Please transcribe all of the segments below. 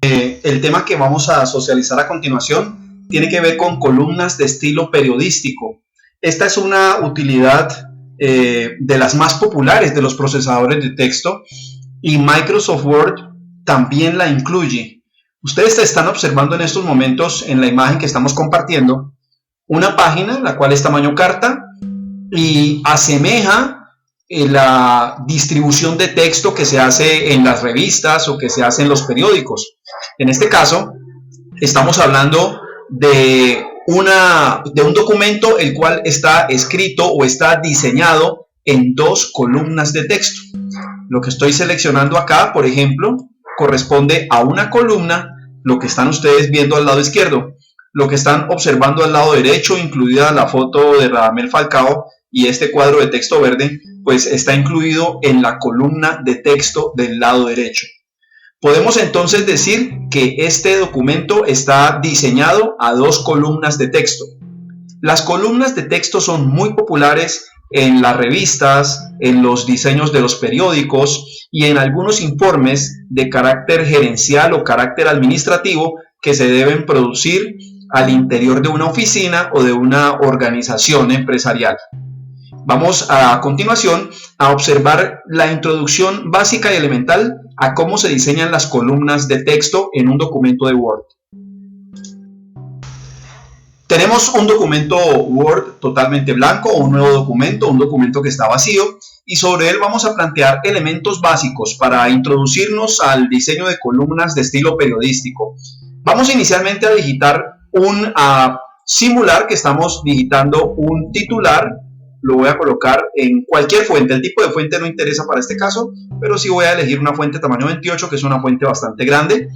El tema que vamos a socializar a continuación tiene que ver con columnas de estilo periodístico. Esta es una utilidad de las más populares de los procesadores de texto y Microsoft Word también la incluye. Ustedes están observando en estos momentos en la imagen que estamos compartiendo una página, la cual es tamaño carta y asemeja la distribución de texto que se hace en las revistas o que se hace en los periódicos. En este caso, estamos hablando de un documento el cual está escrito o está diseñado en dos columnas de texto. Lo que estoy seleccionando acá, por ejemplo, corresponde a una columna, lo que están ustedes viendo al lado izquierdo. Lo que están observando al lado derecho, incluida la foto de Radamel Falcao y este cuadro de texto verde, pues está incluido en la columna de texto del lado derecho. Podemos entonces decir que este documento está diseñado a dos columnas de texto. Las columnas de texto son muy populares en las revistas, en los diseños de los periódicos y en algunos informes de carácter gerencial o carácter administrativo que se deben producir al interior de una oficina o de una organización empresarial. Vamos a continuación a observar la introducción básica y elemental a cómo se diseñan las columnas de texto en un documento de Word. Tenemos un documento Word totalmente blanco, un nuevo documento, un documento que está vacío, y sobre él vamos a plantear elementos básicos para introducirnos al diseño de columnas de estilo periodístico. Vamos inicialmente a simular que estamos digitando un titular. Lo voy a colocar en cualquier fuente. El tipo de fuente no interesa para este caso, pero sí voy a elegir una fuente tamaño 28, que es una fuente bastante grande.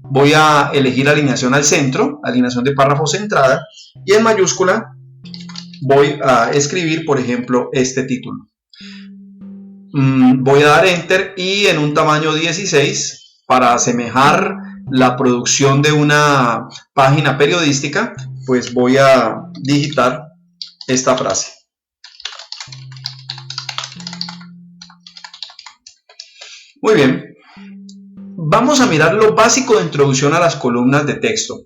Voy a elegir alineación al centro, alineación de párrafo centrada, y en mayúscula voy a escribir, por ejemplo, este título. Voy a dar Enter y en un tamaño 16, para asemejar la producción de una página periodística, pues voy a digitar esta frase. Muy bien, vamos a mirar lo básico de introducción a las columnas de texto.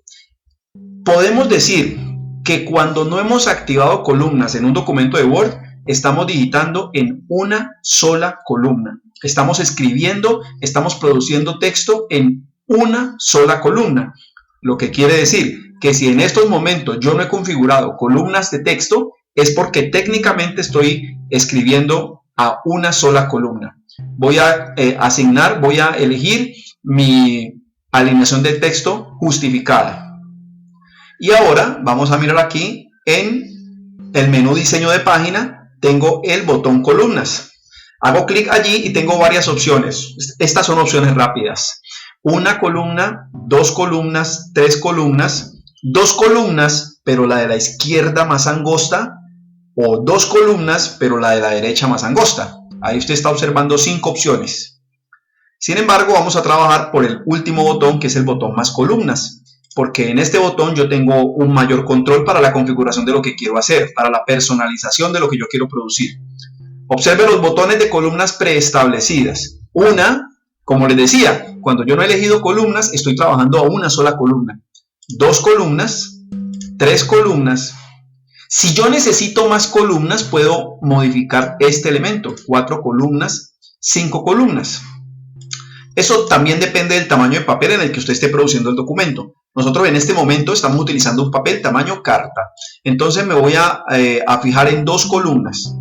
Podemos decir que cuando no hemos activado columnas en un documento de Word, estamos digitando en una sola columna. Estamos escribiendo, estamos produciendo texto en una sola columna. Lo que quiere decir que si en estos momentos yo no he configurado columnas de texto, es porque técnicamente estoy escribiendo a una sola columna. Voy a elegir mi alineación de texto justificada. Y ahora vamos a mirar aquí en el menú diseño de página, tengo el botón columnas. Hago clic allí y tengo varias opciones. Estas son opciones rápidas. Una columna, dos columnas, tres columnas, dos columnas, pero la de la izquierda más angosta, o dos columnas, pero la de la derecha más angosta. Ahí usted está observando 5 opciones. Sin embargo, vamos a trabajar por el último botón, que es el botón más columnas, porque en este botón yo tengo un mayor control para la configuración de lo que quiero hacer, para la personalización de lo que yo quiero producir. Observe los botones de columnas preestablecidas. Una, como les decía, cuando yo no he elegido columnas, estoy trabajando a una sola columna. Dos columnas, tres columnas. Si yo necesito más columnas, puedo modificar este elemento, 4 columnas, 5 columnas. Eso también depende del tamaño de papel en el que usted esté produciendo el documento. Nosotros en este momento estamos utilizando un papel tamaño carta. Entonces me voy a fijar en dos columnas.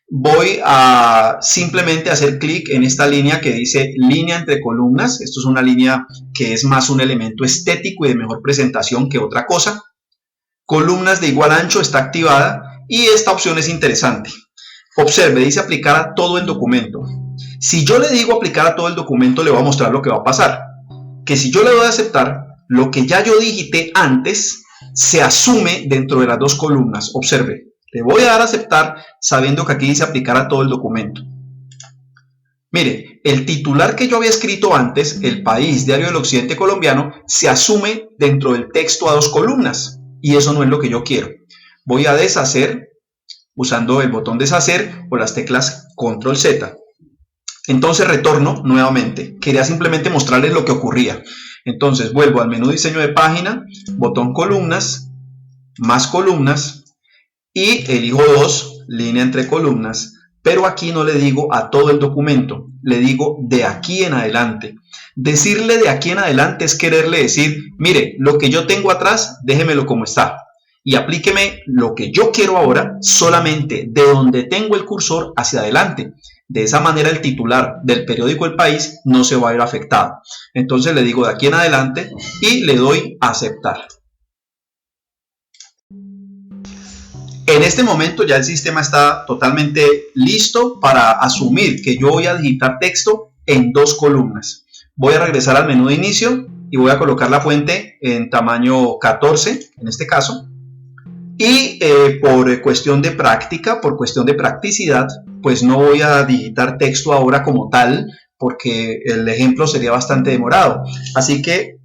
Voy a simplemente hacer clic en esta línea que dice línea entre columnas. Esto es una línea que es más un elemento estético y de mejor presentación que otra cosa. Columnas de igual ancho está activada y esta opción es interesante. Observe, dice aplicar a todo el documento. Si yo le digo aplicar a todo el documento, le voy a mostrar lo que va a pasar. Que si yo le doy a aceptar, lo que ya yo digité antes se asume dentro de las dos columnas. Observe, le voy a dar a aceptar sabiendo que aquí dice aplicar a todo el documento. Mire, el titular que yo había escrito antes, El País, Diario del Occidente Colombiano, se asume dentro del texto a dos columnas. Y eso no es lo que yo quiero. Voy a deshacer usando el botón deshacer o las teclas Control Z. Entonces retorno nuevamente. Quería simplemente mostrarles lo que ocurría. Entonces vuelvo al menú diseño de página, botón columnas, más columnas y elijo 2, línea entre columnas, pero aquí no le digo a todo el documento, le digo de aquí en adelante. Decirle de aquí en adelante es quererle decir, mire, lo que yo tengo atrás, déjemelo como está y aplíqueme lo que yo quiero ahora solamente de donde tengo el cursor hacia adelante. De esa manera el titular del periódico El País no se va a ver afectado. Entonces le digo de aquí en adelante y le doy a aceptar. En este momento ya el sistema está totalmente listo para asumir que yo voy a digitar texto en 2 columnas. Voy a regresar al menú de inicio y voy a colocar la fuente en tamaño 14, en este caso. Y por cuestión de práctica, por cuestión de practicidad, pues no voy a digitar texto ahora como tal, porque el ejemplo sería bastante demorado. Así que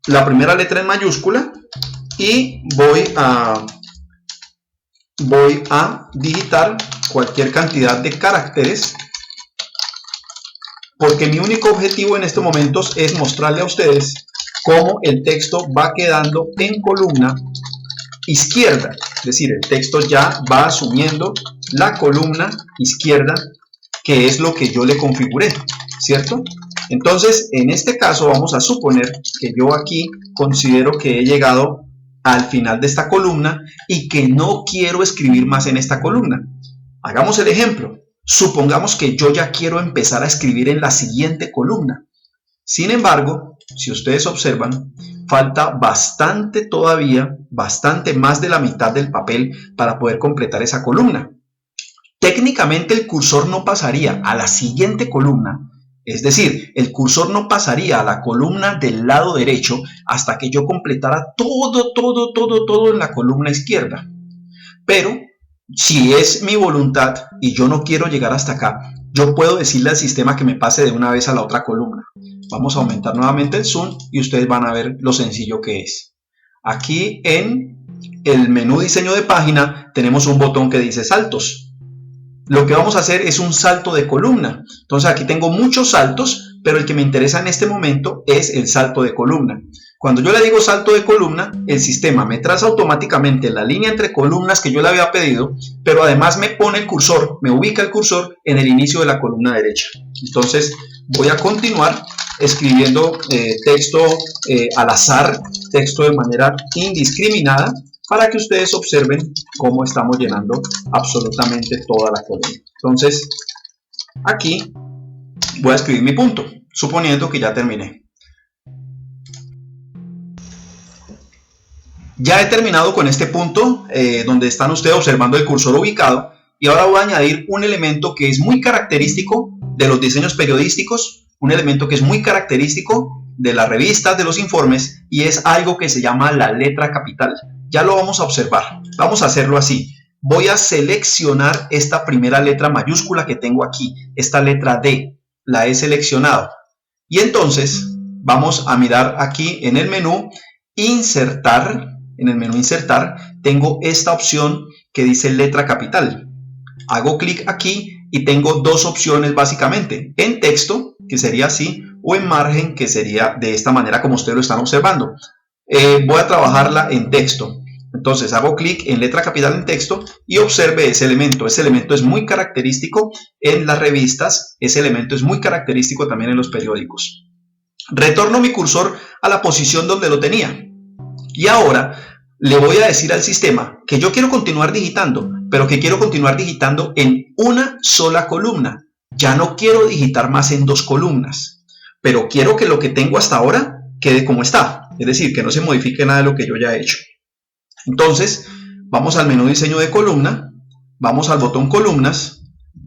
la primera letra en mayúscula y voy a digitar cualquier cantidad de caracteres, porque mi único objetivo en estos momentos es mostrarle a ustedes cómo el texto va quedando en columna izquierda, es decir, el texto ya va asumiendo la columna izquierda, que es lo que yo le configuré, ¿cierto? Entonces, en este caso vamos a suponer que yo aquí considero que he llegado al final de esta columna y que no quiero escribir más en esta columna. Hagamos el ejemplo. Supongamos que yo ya quiero empezar a escribir en la siguiente columna. Sin embargo, si ustedes observan, falta bastante todavía, bastante más de la mitad del papel para poder completar esa columna. Técnicamente el cursor no pasaría a la siguiente columna, es decir, el cursor no pasaría a la columna del lado derecho hasta que yo completara todo en la columna izquierda. Pero si es mi voluntad y yo no quiero llegar hasta acá, yo puedo decirle al sistema que me pase de una vez a la otra columna. Vamos a aumentar nuevamente el zoom y ustedes van a ver lo sencillo que es. Aquí en el menú diseño de página tenemos un botón que dice saltos. Lo que vamos a hacer es un salto de columna. Entonces aquí tengo muchos saltos, pero el que me interesa en este momento es el salto de columna. Cuando yo le digo salto de columna, el sistema me traza automáticamente la línea entre columnas que yo le había pedido, pero además me pone el cursor, me ubica el cursor en el inicio de la columna derecha. Entonces voy a continuar escribiendo texto al azar, texto de manera indiscriminada, para que ustedes observen cómo estamos llenando absolutamente toda la columna. Entonces, aquí voy a escribir mi punto, suponiendo que ya terminé. Ya he terminado con este punto donde están ustedes observando el cursor ubicado, y ahora voy a añadir un elemento que es muy característico de los diseños periodísticos, un elemento que es muy característico de las revistas, de los informes, y es algo que se llama la letra capital. Ya lo vamos a observar. Vamos a hacerlo así. Voy a seleccionar esta primera letra mayúscula que tengo aquí, esta letra D. La he seleccionado. Y entonces vamos a mirar aquí en el menú insertar. En el menú insertar tengo esta opción que dice letra capital. Hago clic aquí y tengo dos opciones básicamente. En texto, que sería así, o en margen, que sería de esta manera como ustedes lo están observando. Voy a trabajarla en texto. Entonces hago clic en letra capital en texto y observe ese elemento. Ese elemento es muy característico en las revistas, ese elemento es muy característico también en los periódicos. Retorno mi cursor a la posición donde lo tenía. Y ahora le voy a decir al sistema que yo quiero continuar digitando, pero que quiero continuar digitando en una sola columna. Ya no quiero digitar más en 2 columnas, pero quiero que lo que tengo hasta ahora quede como está. Es decir, que no se modifique nada de lo que yo ya he hecho. Entonces, vamos al menú diseño de columna, vamos al botón columnas,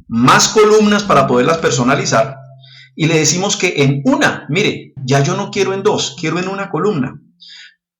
más columnas para poderlas personalizar, y le decimos que en una, mire, ya yo no quiero en 2, quiero en una columna.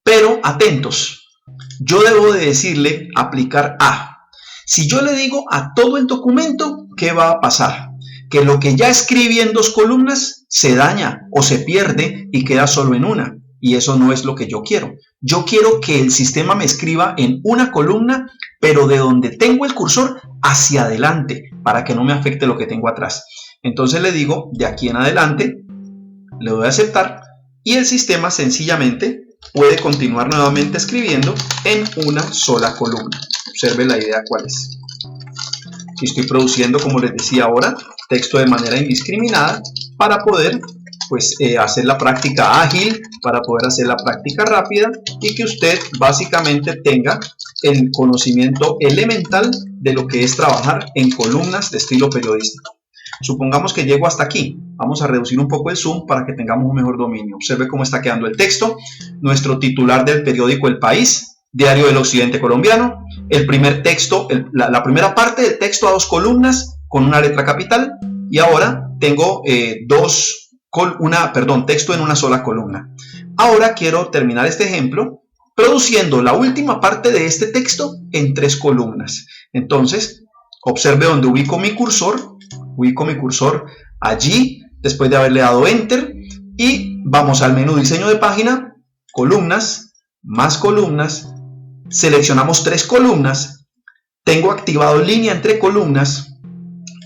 Pero atentos, yo debo de decirle aplicar a. Si yo le digo a todo el documento, ¿qué va a pasar? Que lo que ya escribí en 2 columnas se daña o se pierde y queda solo en una. Y eso no es lo que yo quiero. Yo quiero que el sistema me escriba en una columna, pero de donde tengo el cursor hacia adelante, para que no me afecte lo que tengo atrás. Entonces le digo, de aquí en adelante, le doy a aceptar y el sistema sencillamente puede continuar nuevamente escribiendo en una sola columna. Observe la idea cuál es. Aquí estoy produciendo, como les decía ahora, texto de manera indiscriminada para poder hacer la práctica ágil, para poder hacer la práctica rápida y que usted básicamente tenga el conocimiento elemental de lo que es trabajar en columnas de estilo periodístico. Supongamos que llego hasta aquí. Vamos a reducir un poco el zoom para que tengamos un mejor dominio. Observe cómo está quedando el texto. Nuestro titular del periódico El País, Diario del Occidente Colombiano. El primer texto, la primera parte del texto a 2 columnas con una letra capital. Y ahora tengo texto en una sola columna. Ahora quiero terminar este ejemplo produciendo la última parte de este texto en 3 columnas. Entonces, observe donde ubico mi cursor allí, después de haberle dado Enter, y vamos al menú Diseño de página, columnas, más columnas, seleccionamos 3 columnas, tengo activado línea entre columnas,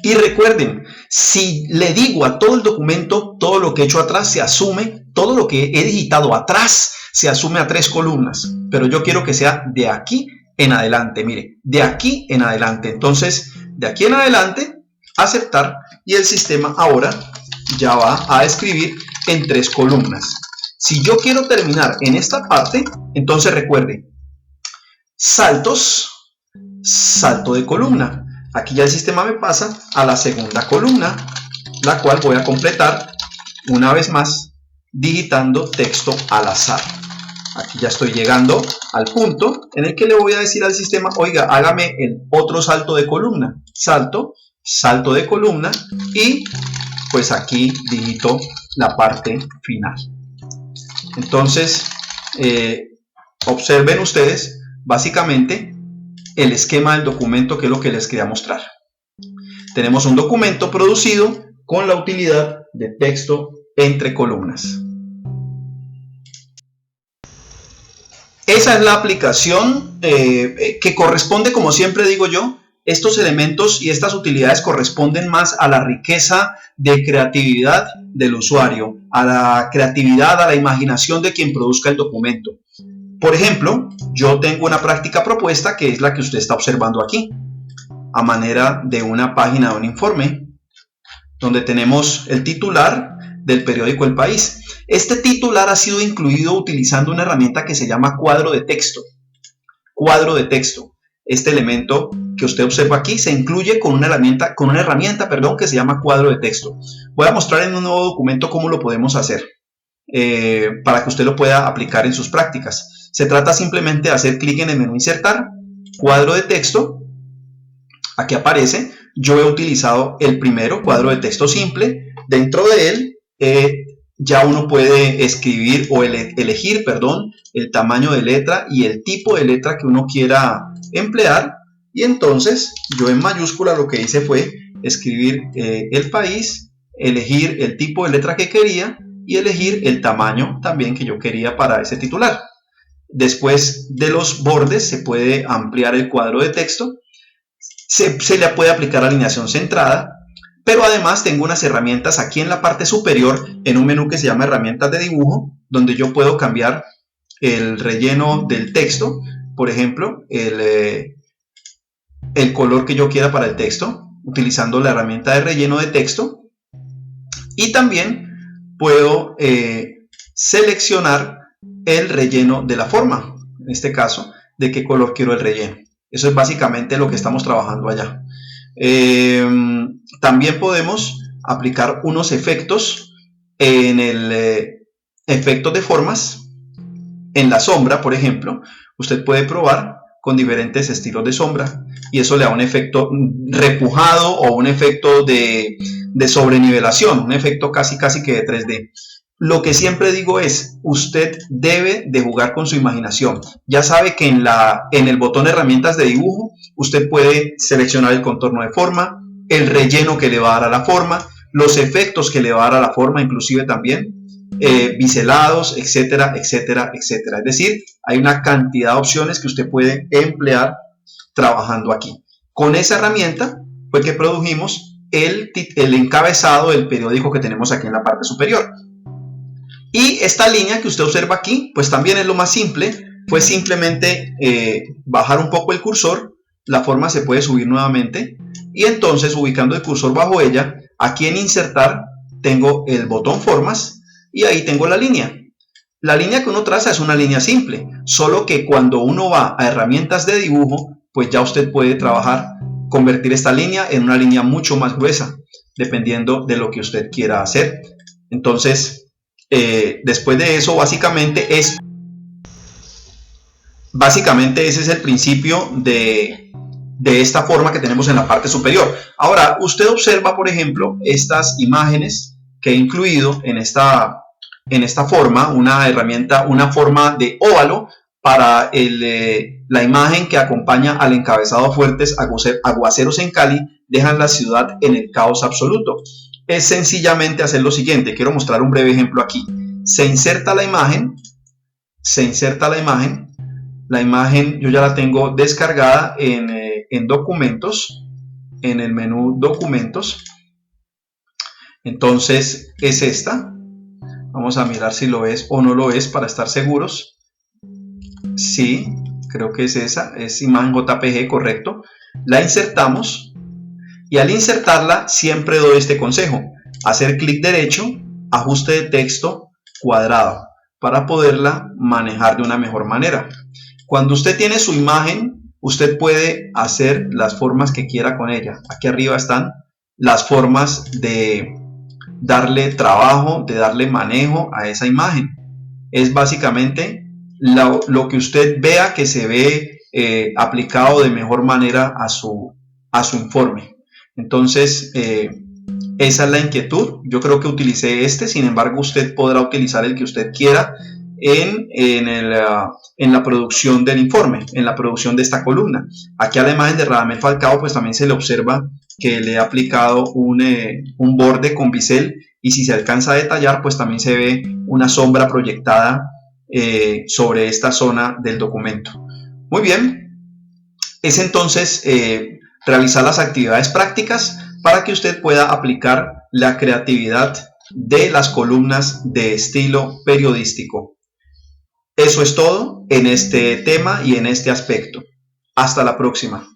y recuerden, si le digo a todo el documento, todo lo que he hecho atrás se asume, todo lo que he digitado atrás se asume a 3 columnas, pero yo quiero que sea de aquí en adelante, mire, de aquí en adelante. Entonces, de aquí en adelante, aceptar, y el sistema ahora ya va a escribir en 3 columnas. Si yo quiero terminar en esta parte, entonces recuerde, saltos, salto de columna. Aquí ya el sistema me pasa a la segunda columna, la cual voy a completar una vez más digitando texto al azar. Aquí ya estoy llegando al punto en el que le voy a decir al sistema, oiga, hágame el otro salto de columna. Salto de columna y pues aquí digito la parte final. Entonces, observen ustedes básicamente el esquema del documento, que es lo que les quería mostrar. Tenemos un documento producido con la utilidad de texto entre columnas. Esa es la aplicación que corresponde, como siempre digo yo, estos elementos y estas utilidades corresponden más a la riqueza de creatividad del usuario, a la creatividad, a la imaginación de quien produzca el documento. Por ejemplo, yo tengo una práctica propuesta que es la que usted está observando aquí, a manera de una página de un informe, donde tenemos el titular del periódico El País. Este titular ha sido incluido utilizando una herramienta que se llama cuadro de texto. Cuadro de texto. Este elemento que usted observa aquí se incluye con una herramienta que se llama cuadro de texto. Voy a mostrar en un nuevo documento cómo lo podemos hacer para que usted lo pueda aplicar en sus prácticas. Se trata simplemente de hacer clic en el menú Insertar, cuadro de texto. Aquí aparece. Yo he utilizado el primero, cuadro de texto simple. Dentro de él ya uno puede escribir o elegir el tamaño de letra y el tipo de letra que uno quiera emplear. Y entonces yo en mayúscula lo que hice fue escribir El País, elegir el tipo de letra que quería y elegir el tamaño también que yo quería para ese titular. Después de los bordes se puede ampliar el cuadro de texto, se le puede aplicar alineación centrada, pero además tengo unas herramientas aquí en la parte superior en un menú que se llama herramientas de dibujo, donde yo puedo cambiar el relleno del texto, por ejemplo, el color que yo quiera para el texto, utilizando la herramienta de relleno de texto, y también puedo seleccionar el relleno de la forma, en este caso, de qué color quiero el relleno. Eso es básicamente lo que estamos trabajando allá. También podemos aplicar unos efectos en el efectos de formas. En la sombra, por ejemplo, usted puede probar con diferentes estilos de sombra y eso le da un efecto repujado o un efecto de sobrenivelación, un efecto casi que de 3D. Lo que siempre digo es, usted debe de jugar con su imaginación. Ya sabe que en el botón herramientas de dibujo, usted puede seleccionar el contorno de forma, el relleno que le va a dar a la forma, los efectos que le va a dar a la forma, inclusive también biselados, etcétera, etcétera, etcétera. Es decir, hay una cantidad de opciones que usted puede emplear trabajando aquí. Con esa herramienta fue que produjimos el encabezado del periódico que tenemos aquí en la parte superior. Y esta línea que usted observa aquí, pues también es lo más simple, fue simplemente bajar un poco el cursor, la forma se puede subir nuevamente, y entonces ubicando el cursor bajo ella, aquí en insertar tengo el botón formas, y ahí tengo la línea. La línea que uno traza es una línea simple, solo que cuando uno va a herramientas de dibujo, pues ya usted puede trabajar, convertir esta línea en una línea mucho más gruesa, dependiendo de lo que usted quiera hacer. Entonces, después de eso, básicamente ese es el principio de esta forma que tenemos en la parte superior. Ahora, usted observa, por ejemplo, estas imágenes que he incluido en esta forma, una forma de óvalo para la imagen que acompaña al encabezado: fuertes aguaceros en Cali dejan la ciudad en el caos absoluto. Es sencillamente hacer lo siguiente. Quiero mostrar un breve ejemplo aquí. Se inserta la imagen. La imagen yo ya la tengo descargada en documentos, en el menú documentos. Entonces es esta. Vamos a mirar si lo es o no lo es para estar seguros. Sí, creo que es esa, es imagen JPG, correcto. La insertamos y al insertarla siempre doy este consejo: hacer clic derecho, ajuste de texto, cuadrado, para poderla manejar de una mejor manera. Cuando usted tiene su imagen, usted puede hacer las formas que quiera con ella. Aquí arriba están las formas de darle trabajo, de darle manejo a esa imagen. Es básicamente lo que usted vea que se ve aplicado de mejor manera a su informe. Entonces, esa es la inquietud. Yo creo que utilicé sin embargo usted podrá utilizar el que usted quiera en la producción del informe, en la producción de esta columna. Aquí a la imagen de Radamel Falcao pues también se le observa que le he aplicado un borde con bisel, y si se alcanza a detallar pues también se ve una sombra proyectada sobre esta zona del documento. Muy bien, es entonces realizar las actividades prácticas para que usted pueda aplicar la creatividad de las columnas de estilo periodístico. Eso es todo en este tema y en este aspecto. Hasta la próxima.